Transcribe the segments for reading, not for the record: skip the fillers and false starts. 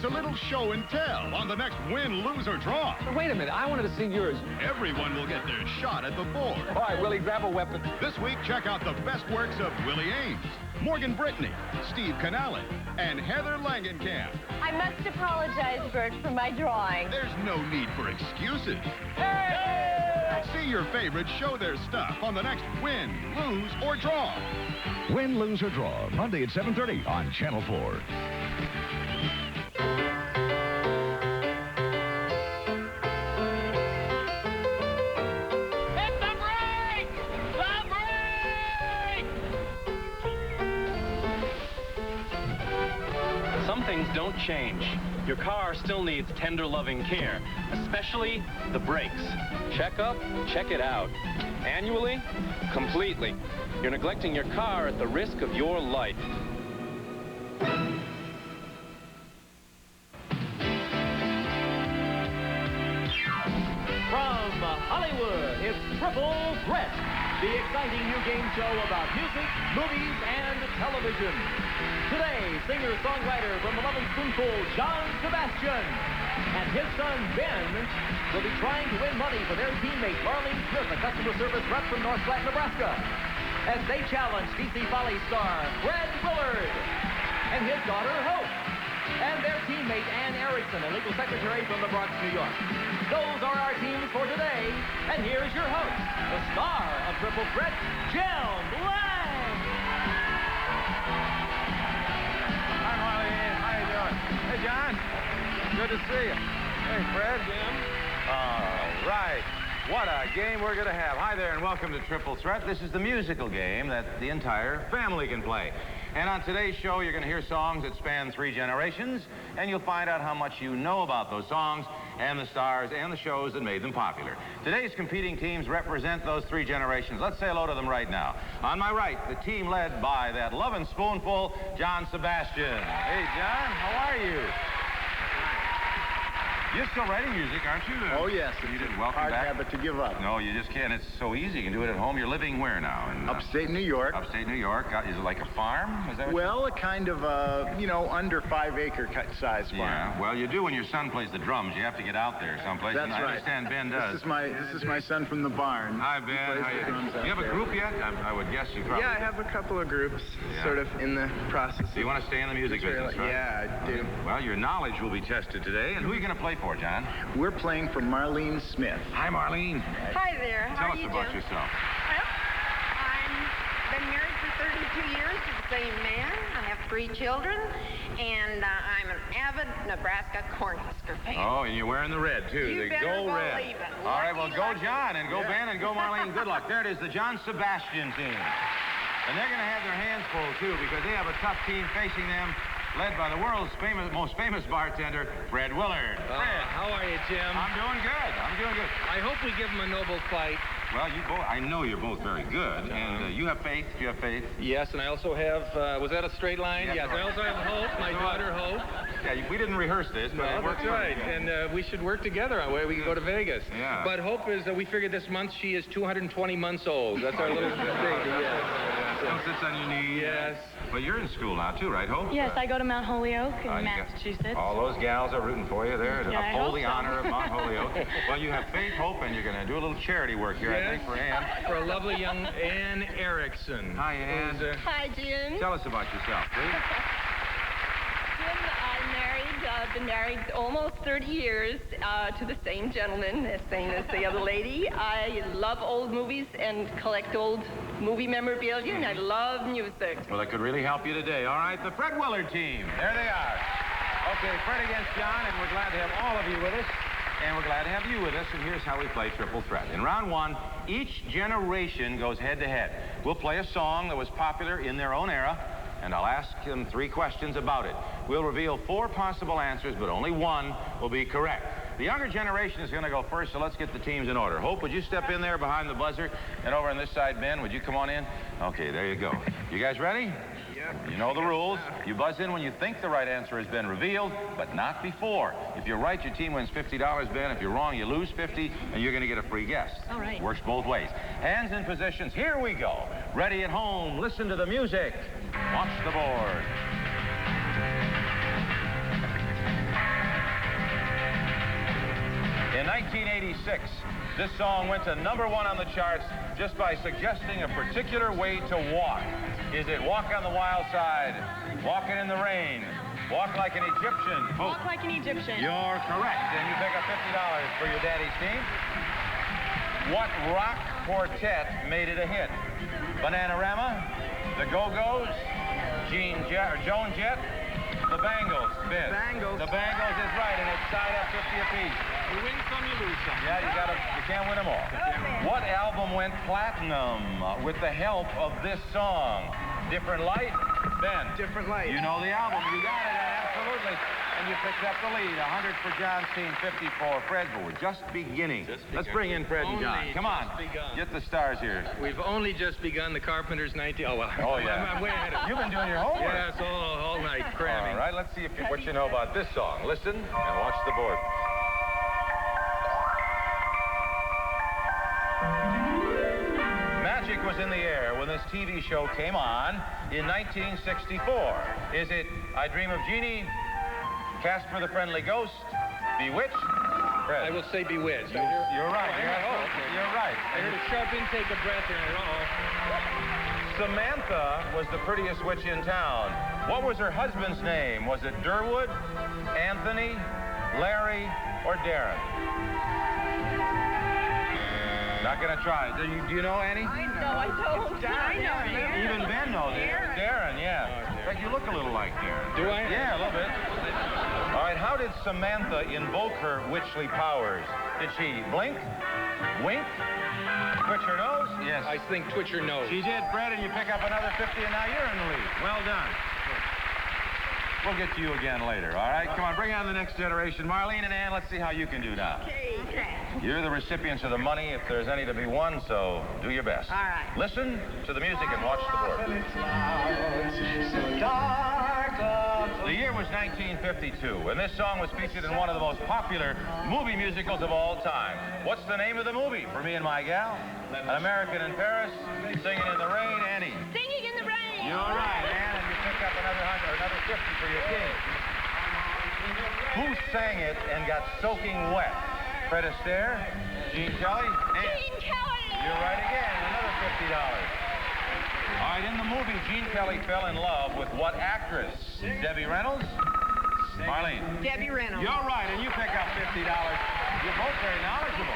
a little show and tell on the next Win, Lose, or Draw. Wait a minute, I wanted to see yours. Everyone will get their shot at the board. All right, Willie, grab a weapon. This week, check out the best works of Willie Ames, Morgan Brittany, Steve Canale, and Heather Langenkamp. I must apologize, Bert, for my drawing. There's no need for excuses. Hey! See your favorites show their stuff on the next Win, Lose, or Draw. Win, Lose, or Draw, Monday at 7:30 on Channel 4. Some things don't change. Your car still needs tender, loving care, especially the brakes. Check up, check it out. Annually, completely. You're neglecting your car at the risk of your life. From Hollywood, it's Triple Threat, the exciting new game show about music, movies, and television. Today, singer-songwriter from the Lovin Spoonful, Sebastian, and his son, Ben, will be trying to win money for their teammate, Marlene Smith, a customer service rep from North Platte, Nebraska, as they challenge DC Folly star Fred Willard and his daughter, Hope, and their teammate, Ann Erickson, a legal secretary from the Bronx, New York. Those are our teams for today, and here's your host, the star of Triple Threat, Jim Lange. Hi, Marlene. How you doing? Hey, John. Good to see you. Hey, Fred. Jim. All right. What a game we're going to have. Hi there, and welcome to Triple Threat. This is the musical game that the entire family can play. And on today's show, you're going to hear songs that span 3 generations, and you'll find out how much you know about those songs and the stars and the shows that made them popular. Today's competing teams represent those 3 generations. Let's say hello to them right now. On my right, the team led by that Lovin Spoonful, Sebastian. Hey, John, how are you? You're still writing music, aren't you? Oh, yes. You did. Welcome hard back. habit to give up. No, you just can't. It's so easy. You can do it at home. You're living where now? In, Upstate New York. Upstate New York. Is it like a farm? Is that what well, a kind of, under 5-acre size farm. Yeah. Well, you do when your son plays the drums. You have to get out there someplace. That's and right. I understand Ben does. This is my son from the barn. Hi, Ben. How you have a group yet? I would guess you probably. Yeah, I have a couple of groups, sort of in the process. Do you want to stay in the music business, right? Yeah, I do. Well, your knowledge will be tested today. And who are you going to play for, John? We're playing for Marlene Smith. Hi, Marlene. Hi there. How are you Tell us about doing? yourself. Well, I've been married for 32 years to the same man. I have 3 children, and I'm an avid Nebraska Cornhusker fan. Oh, and you're wearing the red, too. You the better Go Red. believe it. All right, well, go Lucky. John, and go Ben, and go Marlene. Good luck. There it is, the Sebastian team. And they're going to have their hands full, too, because they have a tough team facing them, led by the world's most famous bartender, Fred Willard. Fred. How are you, Jim? I'm doing good. I'm doing good. I hope we give him a noble fight. Well, I know you're both very good, and you have faith. Do you have faith? Yes, and I also have, was that a straight line? Yes. Yes, I also have Hope, my daughter Hope. Yeah, we didn't rehearse this, but it worked. That's right, and we should work together on where we can go to Vegas. Yeah. But Hope is, we figured this month she is 220 months old. That's our little baby, yes. Still sits on your knee. Yes. But you're in school now, too, right, Hope? Yes, I go to Mount Holyoke in you got Massachusetts. All those gals are rooting for you there to Yeah, I uphold hope the so. honor of Mount Holyoke. Well, you have faith, Hope, and you're going to do a little charity work here, I think, for Ann. For a lovely young Ann Erickson. Hi, Ann. Hi, Jim. Tell us about yourself, please. Jim, I've been married almost 30 years to the same gentleman, the same as the other lady. I love old movies and collect old movie memorabilia, and I love music. Well, that could really help you today. All right, the Fred Willard team. There they are. Okay, Fred against John, and we're glad to have all of you with us. And we're glad to have you with us, and here's how we play Triple Threat. In round 1, each generation goes head-to-head. We'll play a song that was popular in their own era, and I'll ask them 3 questions about it. We'll reveal 4 possible answers, but only 1 will be correct. The younger generation is going to go first, so let's get the teams in order. Hope, would you step in there behind the buzzer? And over on this side, Ben, would you come on in? Okay, there you go. You guys ready? Yep. You know the rules. You buzz in when you think the right answer has been revealed, but not before. If you're right, your team wins $50, Ben. If you're wrong, you lose $50, and you're going to get a free guest. All right. Works both ways. Hands in positions. Here we go. Ready at home. Listen to the music. Watch the board. 1986, this song went to #1 on the charts just by suggesting a particular way to walk. Is it walk on the wild side, walking in the rain, walk like an Egyptian? Walk like an Egyptian. You're correct, and you pick up $50 for your daddy's team. What rock quartet made it a hit? Bananarama, the Go-Go's, Joan Jett, the Bangles. Biz. Bangles. The Bangles is right, and it's tied up 50 apiece. You win some, you lose some. Yeah, you can't win them all. What album went platinum with the help of this song? Different Light? Ben. Different Light. You know the album. You got it, absolutely. And you picked up the lead. 100 for John's team, 50 for Fred, but we're just beginning. Let's bring in Fred and John. Come on. Get the stars here. We've only just begun the Carpenter's 19... Oh, well. Oh, yeah. I'm way ahead of You've been doing your homework. Yes, all night, cramming. All right, let's see what you know about this song. Listen and watch the board. Magic was in the air when this TV show came on in 1964. Is it I Dream of Jeannie, Casper the Friendly Ghost, Bewitched? Fred. I will say Bewitched. You're right. Okay. You're right. I heard a sharp intake of breath here. Samantha was the prettiest witch in town. What was her husband's name? Was it Durwood, Anthony, Larry, or Darren? Not gonna try. Do you know, Annie? I don't. I know. Even Ben knows it. Darren, yeah. In fact, you look a little like Darren. Do I? Yeah, a little bit. All right, how did Samantha invoke her witchly powers? Did she blink, wink, twitch her nose? Yes. I think twitch her nose. She did, Fred, and you pick up another 50, and now you're in the lead. Well done. We'll get to you again later, all right? Come on, bring on the next generation. Marlene and Ann, let's see how you can do now. Okay. You're the recipients of the money if there's any to be won, so do your best. All right. Listen to the music and watch the board. The year was 1952, and this song was featured in one of the most popular movie musicals of all time. What's the name of the movie? For Me and My Gal? An American in Paris? Singing in the Rain? Annie? Singing in the rain. You're right, Ann, and you pick up another 100, another 50 for your team. Who sang it and got soaking wet? Fred Astaire? Gene Kelly? Gene Kelly. You're right again, another $50. All right, in the movie, Gene Kelly fell in love with what actress? Debbie Reynolds? Marlene? Debbie Reynolds. You're right, and you pick up $50. You're both very knowledgeable.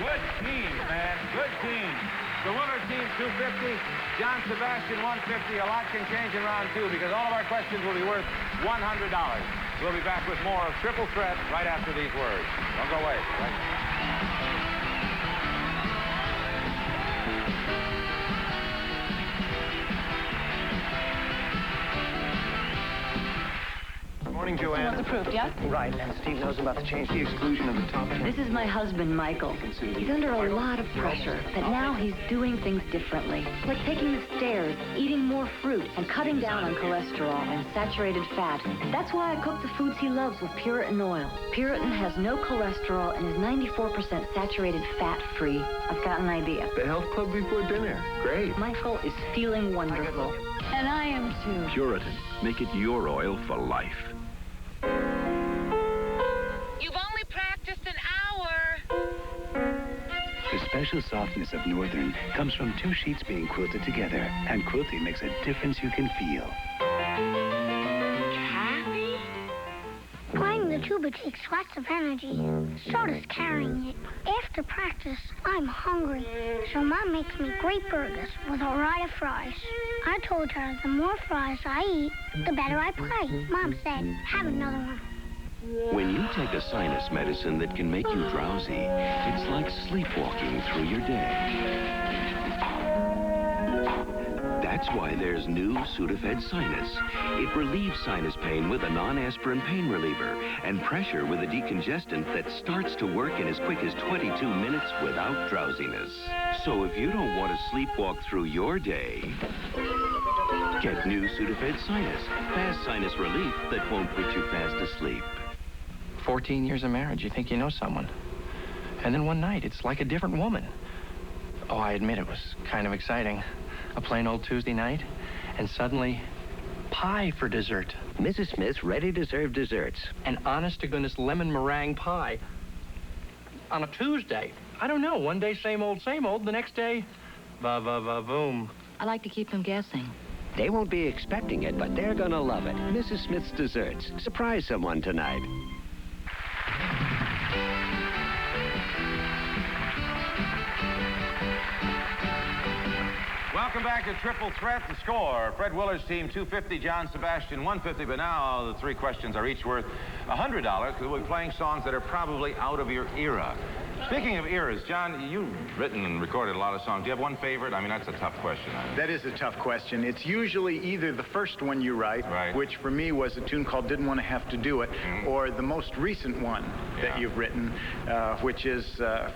Good teams, man. Good teams. The Willard team, 250. John Sebastian, 150. A lot can change in round two because all of our questions will be worth $100. We'll be back with more of Triple Threat right after these words. Don't go away. Morning, Joanne. Was approved, yes? Right, and Steve knows about the change, the exclusion of the top 10. This is my husband, Michael. He's under a lot of pressure, but now he's doing things differently. Like taking the stairs, eating more fruit, and cutting down on cholesterol and saturated fat. That's why I cook the foods he loves with Puritan oil. Puritan has no cholesterol and is 94% saturated fat-free. I've got an idea. The health club before dinner. Great. Michael is feeling wonderful. And I am too. Puritan. Make it your oil for life. You've only practiced an hour. The special softness of Northern comes from two sheets being quilted together, and quilting makes a difference you can feel. Kathy? Playing the tuba takes lots of energy. So does carrying it. After practice, I'm hungry, so Mom makes me great burgers with a lot of fries. I told her the more fries I eat, the better I play. Mom said, have another one. When you take a sinus medicine that can make you drowsy, it's like sleepwalking through your day. That's why there's new Sudafed Sinus. It relieves sinus pain with a non-aspirin pain reliever and pressure with a decongestant that starts to work in as quick as 22 minutes without drowsiness. So if you don't want to sleepwalk through your day, get new Sudafed Sinus. Fast sinus relief that won't put you fast asleep. 14 years of marriage, you think you know someone. And then one night, it's like a different woman. Oh, I admit it was kind of exciting. A plain old Tuesday night, and suddenly, pie for dessert. Mrs. Smith's ready-to-serve desserts. An honest-to-goodness lemon meringue pie. on a Tuesday. I don't know. One day, same old, the next day, boom. I like to keep them guessing. They won't be expecting it, but they're gonna love it. Mrs. Smith's Desserts. Surprise someone tonight. Welcome back to Triple Threat. The score, Fred Willard's team 250, John Sebastian 150, but now the three questions are each worth $100 because we'll be playing songs that are probably out of your era. Speaking of eras, John, you've written and recorded a lot of songs. Do you have one favorite? I mean, that's a tough question. That is a tough question. It's usually either the first one you write, which for me was a tune called Didn't Want to Have to Do It, or the most recent one that you've written, which is,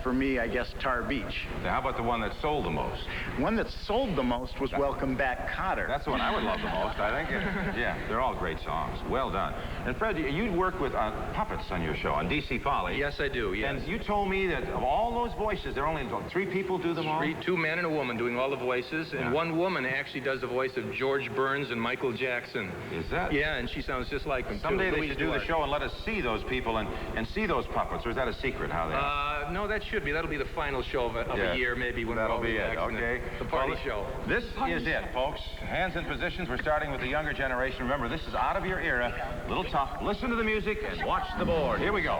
for me, I guess, Tar Beach. Now, how about the one that sold the most? One that sold the most was Welcome Back, Kotter. That's the one I would love the most, I think. Yeah, they're all great songs. Well done. And Fred, you work with puppets on your show, on DC Folly. Yes, I do, yes. And you told me that of all those voices, there are only 3 people do them all? 2 men and a woman doing all the voices, and one woman actually does the voice of George Burns and Michael Jackson. Is that? Yeah, and she sounds just like them, Someday too. they should do the show and let us see those people and see those puppets, or is that a secret, how they are? No, that should be. That'll be the final show of a year, maybe, when that'll we're all be it, relaxed. okay? The party show. This is it, folks. Hands in positions. We're starting with the younger generation. Remember, this is out of your era. A little tough. Listen to the music and watch the board. Here we go.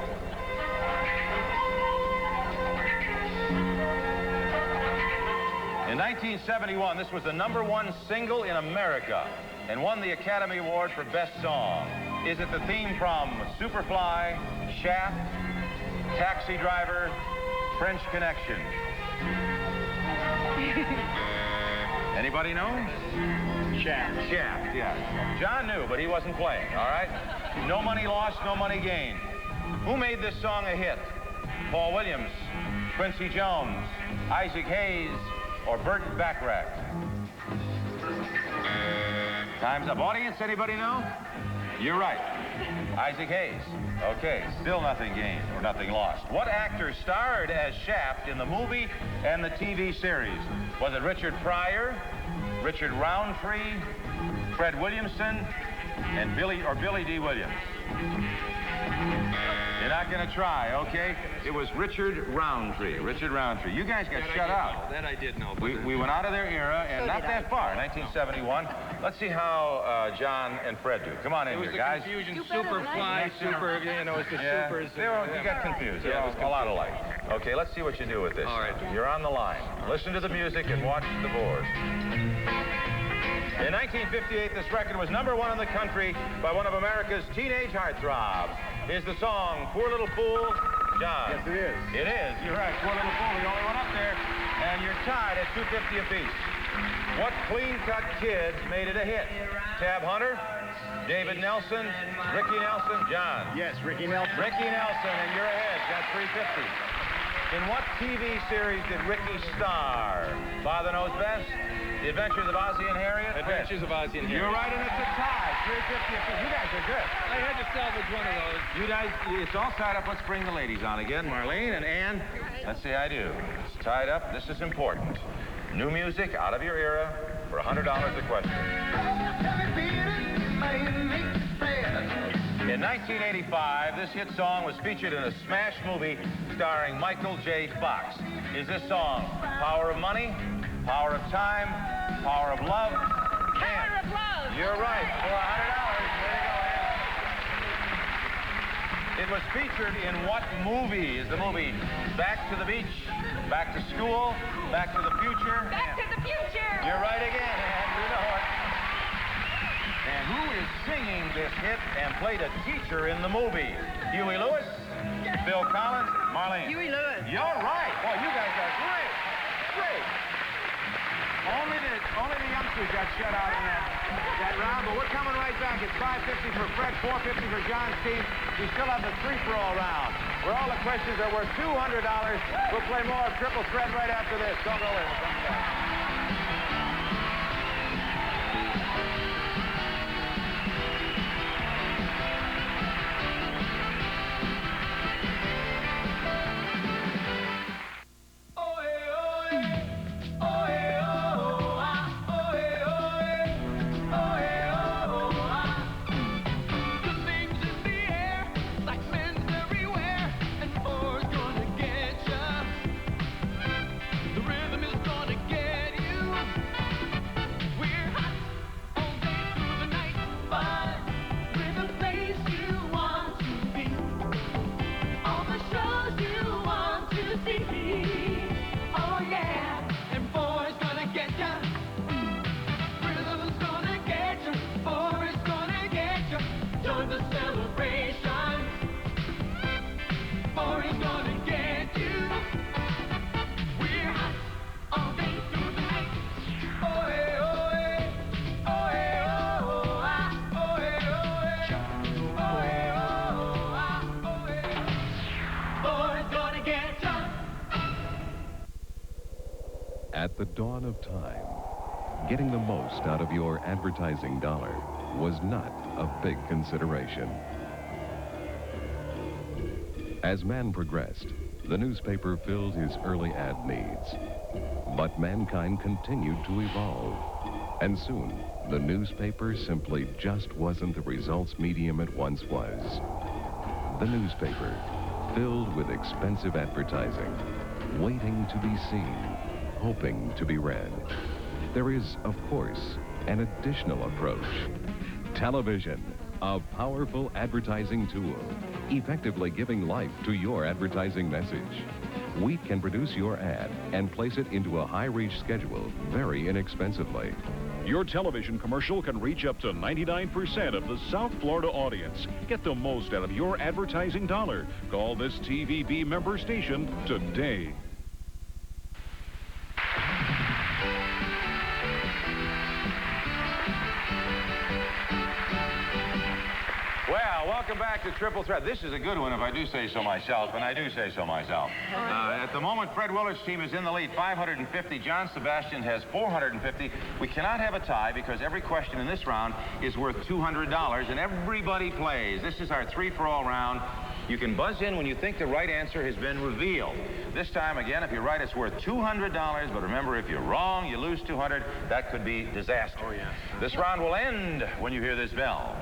In 1971, this was the #1 single in America and won the Academy Award for Best Song. Is it the theme from Superfly, Shaft, Taxi Driver, French Connection? Anybody know? Shaft. Shaft, yeah. John knew, but he wasn't playing, all right? No money lost, no money gained. Who made this song a hit? Paul Williams, Quincy Jones, Isaac Hayes, or Burt Bacharach? Time's up. Audience, anybody know? You're right. Isaac Hayes. Okay, still nothing gained or nothing lost. What actor starred as Shaft in the movie and the TV series? Was it Richard Pryor, Richard Roundtree, Fred Williamson, and Billy D. Williams? You're not going to try, okay? It was Richard Roundtree. Richard Roundtree. You guys got shut out. That I did know. We went out of their era, and not that far, 1971. Let's see how John and Fred do. Come on in here, guys. It was the confusion. Superfly, super, it's the supers. You got confused. They're all a lot alike. Okay, let's see what you do with this. All right. You're on the line. Listen to the music and watch the board. In 1958, this record was #1 in the country by one of America's teenage heartthrobs. Here's the song, Poor Little Fool, John. Yes, it is. It is. You're right. Poor Little Fool. The only one up there. And you're tied at 250 apiece. What clean-cut kid made it a hit? Tab Hunter, David Nelson, Ricky Nelson, John. Yes, Ricky Nelson. Ricky Nelson, and you're ahead. Got 350. In what TV series did Ricky star? Father Knows Best, The Adventures of Ozzie and Harriet? Adventures of Ozzie and Harriet. You're right, and it's a tie. 350 apiece. You guys are good. I had to salvage one of those. You guys, it's all tied up. Let's bring the ladies on again. Marlene and Ann. Let's see, I do. It's tied up. This is important. New music out of your era for $100 a question. In 1985, this hit song was featured in a smash movie starring Michael J. Fox. Is this song Power of Money, Power of Time, Power of Love? Power of Love. You're right, for $100. There you go, Ann. It was featured in what movie? Is the movie Back to the Beach, Back to School, Back to the Future? Back to the Future. You're right again, Ann. You know it. And who is singing this hit and played a teacher in the movie? Huey Lewis, Phil Collins, Marlene. Huey Lewis. You're right. Boy, you guys are great. Great. Only the youngsters got shut out in that round, but we're coming right back. It's 550 for Fred, 450 for John's team. We still have the free-for-all round, where all the questions are worth $200. We'll play more of Triple Threat right after this. Don't go away. We'll come back. the dawn of time, getting the most out of your advertising dollar was not a big consideration. As man progressed, the newspaper filled his early ad needs. But mankind continued to evolve. And soon, the newspaper simply just wasn't the results medium it once was. The newspaper, filled with expensive advertising, waiting to be seen, hoping to be read. There is, of course, an additional approach. Television, a powerful advertising tool, effectively giving life to your advertising message. We can produce your ad and place it into a high-reach schedule very inexpensively. Your television commercial can reach up to 99% of the South Florida audience. Get the most out of your advertising dollar. Call this TVB member station today. Well, welcome back to Triple Threat. This is a good one if I do say so myself, and I do say so myself. At the moment, Fred Willard's team is in the lead, 550. John Sebastian has 450. We cannot have a tie because every question in this round is worth $200, and everybody plays. This is our three-for-all round. You can buzz in when you think the right answer has been revealed. This time, again, if you're right, it's worth $200. But remember, if you're wrong, you lose $200. That could be disaster. Oh, yeah. This round will end when you hear this bell.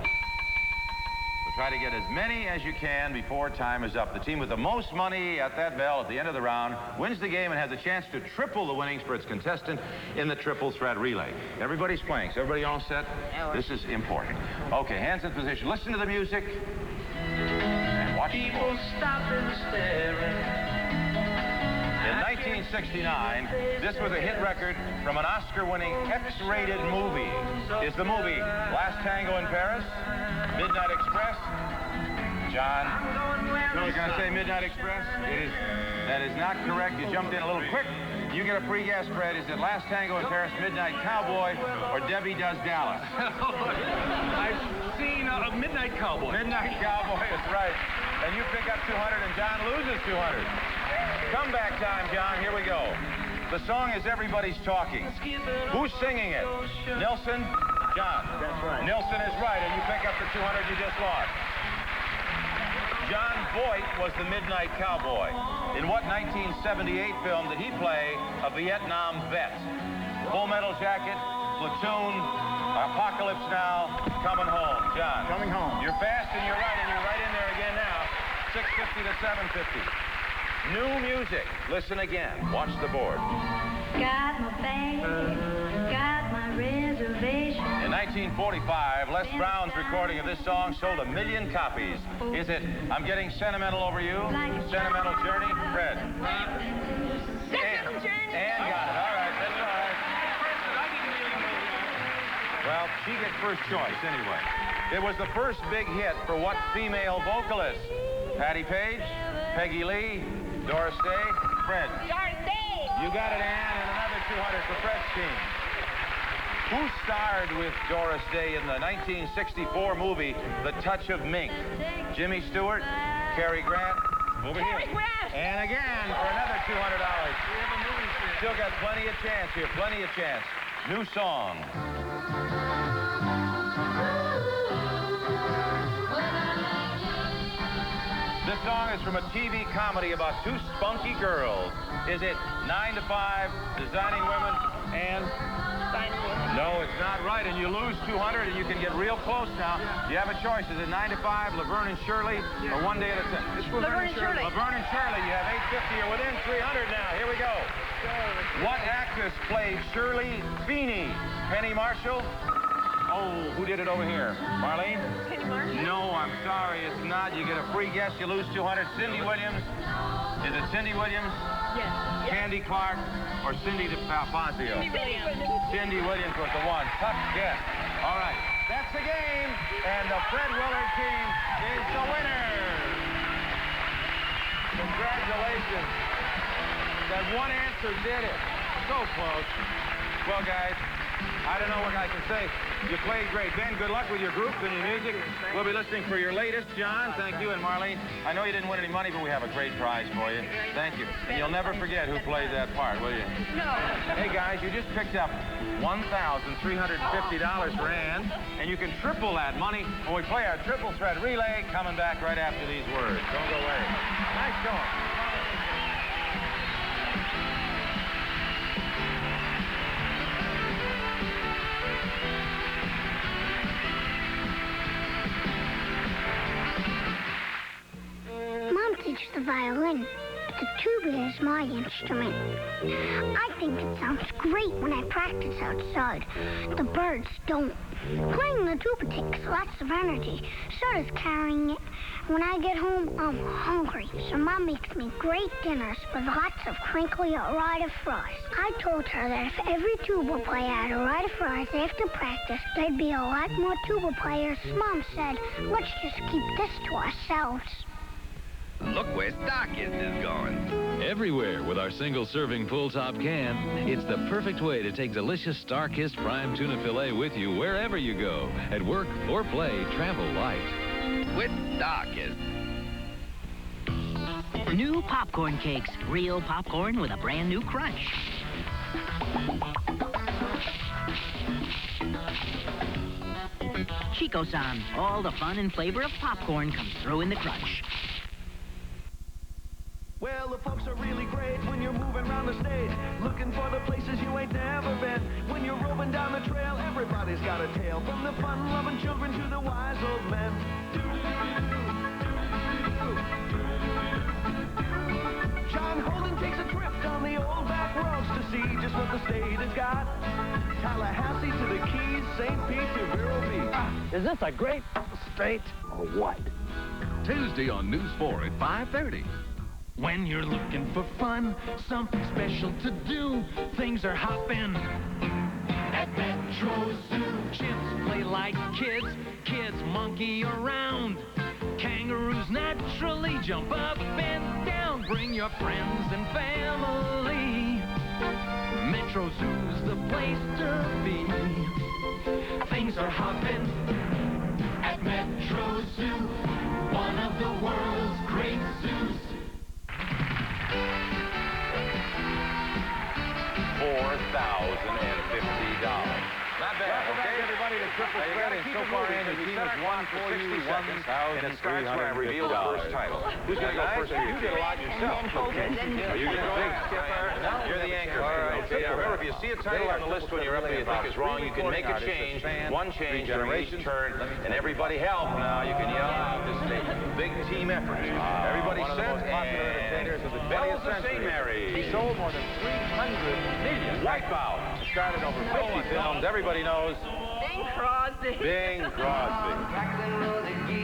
Try to get as many as you can before time is up. The team with the most money at that bell at the end of the round wins the game and has a chance to triple the winnings for its contestant in the triple threat relay. Everybody's playing, so everybody all set? This is important. Okay, hands in position. Listen to the music. And watch the score. In 1969, this was a hit record from an Oscar-winning X-rated movie. Is the movie Last Tango in Paris? Midnight Express? John? You're going to say Midnight Express? That is not correct. You jumped in a little quick. You get a free guess, Fred. Is it Last Tango in Paris, Midnight Cowboy, or Debbie Does Dallas? I've seen a Midnight Cowboy. Midnight Cowboy is right. And you pick up 200, and John loses 200. Comeback time, John. Here we go. The song is Everybody's Talking. Who's singing it? Nilsson? John. That's right. Nilsson is right, and you pick up the 200 you just lost. John Voight was the Midnight Cowboy. In what 1978 film did he play a Vietnam vet? Full Metal Jacket, Platoon, Apocalypse Now, Coming Home. John. Coming Home. You're fast and you're right, and you're right in there again now. 650 to 750. New music. Listen again. Watch the board. Got my bag, got my reservation. In 1945, Les Brown's recording of this song sold 1 million copies. Is it I'm Getting Sentimental Over You? Sentimental Journey? Fred. Sentimental Journey. Ann got it. All right. That's all right. Well, she gets first choice anyway. It was the first big hit for what female vocalist? Patti Page, Peggy Lee, Doris Day, Fred. Doris Day. You got it, Ann, and another 200 for Fred's team. Who starred with Doris Day in the 1964 movie The Touch of Mink? Jimmy Stewart, Cary Grant, over here. Cary Grant. And again for another $200. Still got plenty of chance here, plenty of chance. New song. This song is from a TV comedy about two spunky girls. Is it 9 to 5, Designing Women, and... No, it's not right, and you lose 200, and you can get real close now. You have a choice. Is it 9 to 5, Laverne and Shirley, or One Day at a Time? It's Laverne and Shirley. Laverne and Shirley. You have 850. You're within 300 now. Here we go. What actress played Shirley Feeney? Penny Marshall? Oh, who did it over here? Marlene? Penny Marshall? No, I'm sorry, it's not. You get a free guess. You lose 200. Cindy Williams? Is it Cindy Williams? Yes. Candy Clark? Or Cindy Fazio? Cindy Williams. Cindy Williams was the one. Tough guess. All right. That's the game. And the Fred Willard team is the winner. Congratulations. That one answer did it. So close. Well, guys, I don't know what I can say. You played great. Ben, good luck with your group and your music. We'll be listening for your latest. John, thank you. And Marlene, I know you didn't win any money, but we have a great prize for you. Thank you. And you'll never forget who played that part, will you? No. Hey, guys, you just picked up $1,350 for Ann, and you can triple that money when we play our triple threat relay coming back right after these words. Don't go away. Nice going. Mom teaches the violin. The tuba is my instrument. I think it sounds great when I practice outside. The birds don't. Playing the tuba takes lots of energy. So does carrying it. When I get home, I'm hungry. So Mom makes me great dinners with lots of crinkly Ore-Ida fries. I told her that if every tuba player had Ore-Ida fries after practice, there'd be a lot more tuba players. Mom said, let's just keep this to ourselves. Look where Starkist is going. Everywhere with our single-serving full-top can. It's the perfect way to take delicious Starkist prime tuna fillet with you wherever you go. At work or play, travel light. With Starkist. New popcorn cakes. Real popcorn with a brand new crunch. Chico-san. All the fun and flavor of popcorn comes through in the crunch. Well, the folks are really great when you're moving around the state, looking for the places you ain't never been. When you're roving down the trail, everybody's got a tale, from the fun-loving children to the wise old men. John Holden takes a trip down the old back roads to see just what the state has got. Tallahassee to the Keys, St. Pete to Vero Beach. Is this a great state or what? Tuesday on News 4 at 5:30. When you're looking for fun, something special to do, things are hopping at Metro Zoo. Chimps play like kids, kids monkey around. Kangaroos naturally jump up and down. Bring your friends and family. Metro Zoo's the place to be. Things are hopping at Metro Zoo, one of the world's great zoos. $4,050. Not bad, okay? Everybody to triple threat, and so far in, your team has won for 60 seconds, and it starts when I reveal the first title. Who's going to go first? You did a lot yourself. Okay. Are you going to go first? You're the anchor. Okay. Remember, if you see a title on the list when you're up there you think is wrong, you can make a change, one change during each turn, and everybody help. Now you can yell out. This is a big team effort. Everybody set, and Bells of St. Mary. He sold more than 300 million. Wipeout. Started over 50 films. Everybody knows. Bing Crosby. Bing Crosby.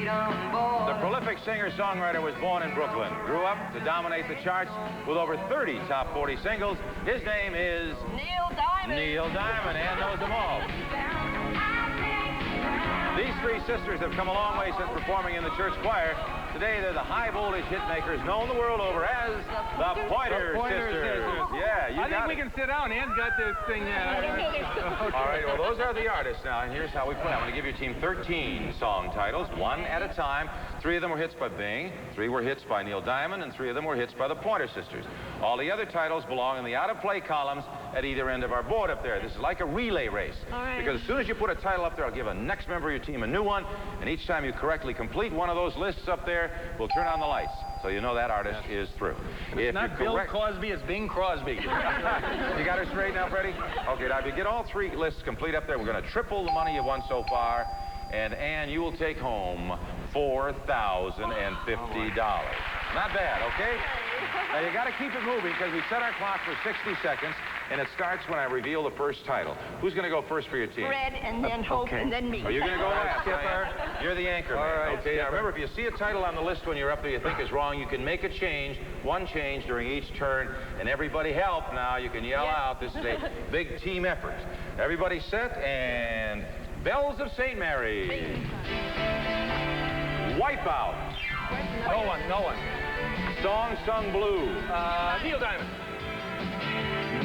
The prolific singer-songwriter was born in Brooklyn, grew up to dominate the charts with over 30 top 40 singles. His name is Neil Diamond. Neil Diamond. Ann knows them all. These three sisters have come a long way since performing in the church choir. Today, they're the high-voltage hit makers known the world over as the Pointer Sisters. Yeah, you got it. I think we can sit down. Ann's got this thing. All right, well, those are the artists now, and here's how we play. I'm going to give your team 13 song titles, one at a time. 3 of them were hits by Bing, 3 were hits by Neil Diamond, and 3 of them were hits by the Pointer Sisters. All the other titles belong in the out-of-play columns at either end of our board up there. This is like a relay race. All right. Because as soon as you put a title up there, I'll give a next member of your team a new one, and each time you correctly complete one of those lists up there, we'll turn on the lights. So you know that artist is through. It's not Bill Crosby, it's Bing Crosby. You got her straight now, Freddie? Okay, now if you get all 3 lists complete up there, we're going to triple the money you've won so far. And Ann, you will take home $4,050. Not bad, okay? Now you got to keep it moving because we set our clock for 60 seconds, and it starts when I reveal the first title. Who's going to go first for your team? Fred, and then Hope, and then me. Are you going to go last, Skipper? You're the anchor, man. All right, okay, now remember, if you see a title on the list when you're up there you think is wrong, you can make a change, one change during each turn, and everybody help now. You can yell out. This is a big team effort. Everybody set, and Bells of St. Mary. Wipeout. No one. Song Sung Blue. Neil Diamond.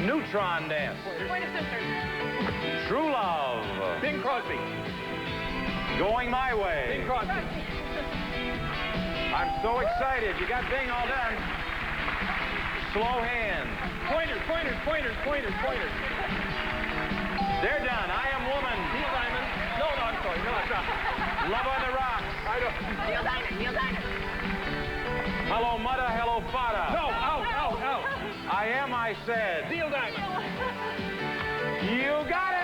Neutron Dance. Pointer Sisters. True Love. Bing Crosby. Going My Way. Bing Crosby. I'm so excited. You got Bing all done. Slow Hand. Pointers. They're done. I Am Woman. Neil Diamond. No, I'm sorry. No, it's not. Love on the Rocks. I don't. Neil Diamond. Hello, Mudda, Hello, Fada. No, out. I Am, I Said. Neil Diamond. You got it!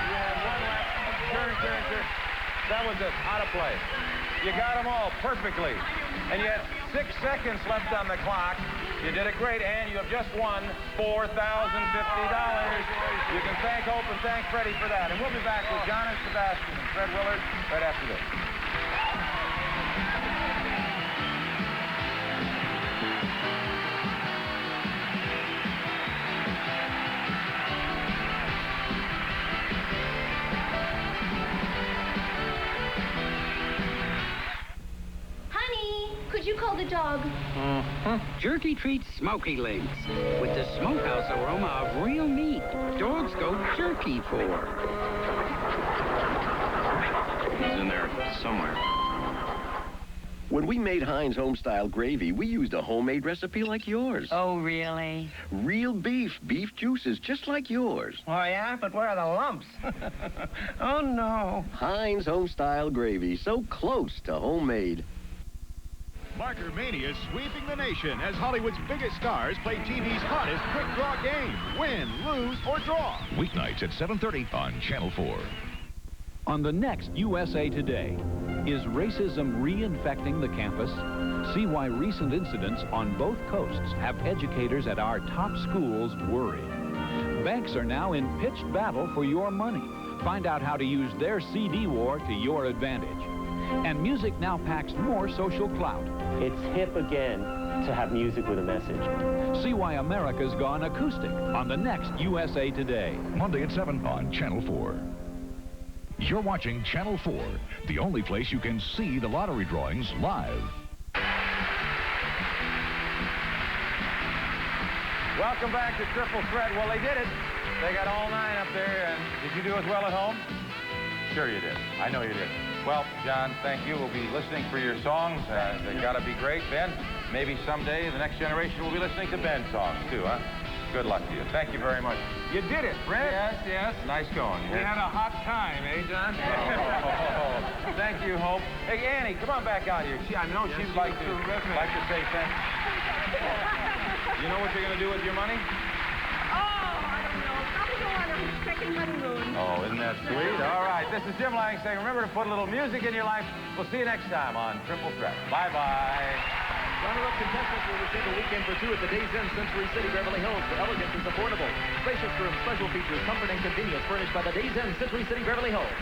You had one left. Turn. That was it. Out of play. You got them all perfectly. And you had 6 seconds left on the clock. You did it great, and you have just won $4,050. You can thank Hope and thank Freddie for that. And we'll be back with John and Sebastian and Fred Willard right after this. Honey, could you call the dog? Jerky treats Smoky Links with the smokehouse aroma of real meat. Dogs go jerky for. He's in there somewhere. When we made Heinz Homestyle gravy, we used a homemade recipe like yours. Oh, really? Real beef juices just like yours. Oh, yeah? But where are the lumps? Oh, no. Heinz Homestyle gravy, so close to homemade. Marker Mania is sweeping the nation as Hollywood's biggest stars play TV's hottest quick draw game. Win, lose, or draw. Weeknights at 7:30 on Channel 4. On the next USA Today, is racism reinfecting the campus? See why recent incidents on both coasts have educators at our top schools worried. Banks are now in pitched battle for your money. Find out how to use their CD war to your advantage. And music now packs more social clout. It's hip again to have music with a message. See why America's gone acoustic on the next USA Today. Monday at 7 on Channel 4. You're watching Channel 4, the only place you can see the lottery drawings live. Welcome back to Triple Threat. Well, they did it. They got all 9 up there. And did you do as well at home? Sure you did. I know you did. Well, John, thank you. We'll be listening for your songs. They got to be great. Ben, maybe someday the next generation will be listening to Ben's songs, too, huh? Good luck to you. Thank you very much. You did it, Fred. Yes. Nice going. We had a hot time, eh, John? Thank you, Hope. Hey, Annie, come on back out here. I know she'd like to say thanks. You know what you're going to do with your money? I don't know. Probably go on a second honeymoon. Oh, isn't that sweet? All right. This is Jim Lange saying, remember to put a little music in your life. We'll see you next time on Triple Threat. Bye-bye. Runner-up contestants will receive a weekend for 2 at the Days Inn Century City, Beverly Hills. For elegance is affordable. Spacious rooms, special features, comfort and convenience furnished by the Days Inn Century City, Beverly Hills.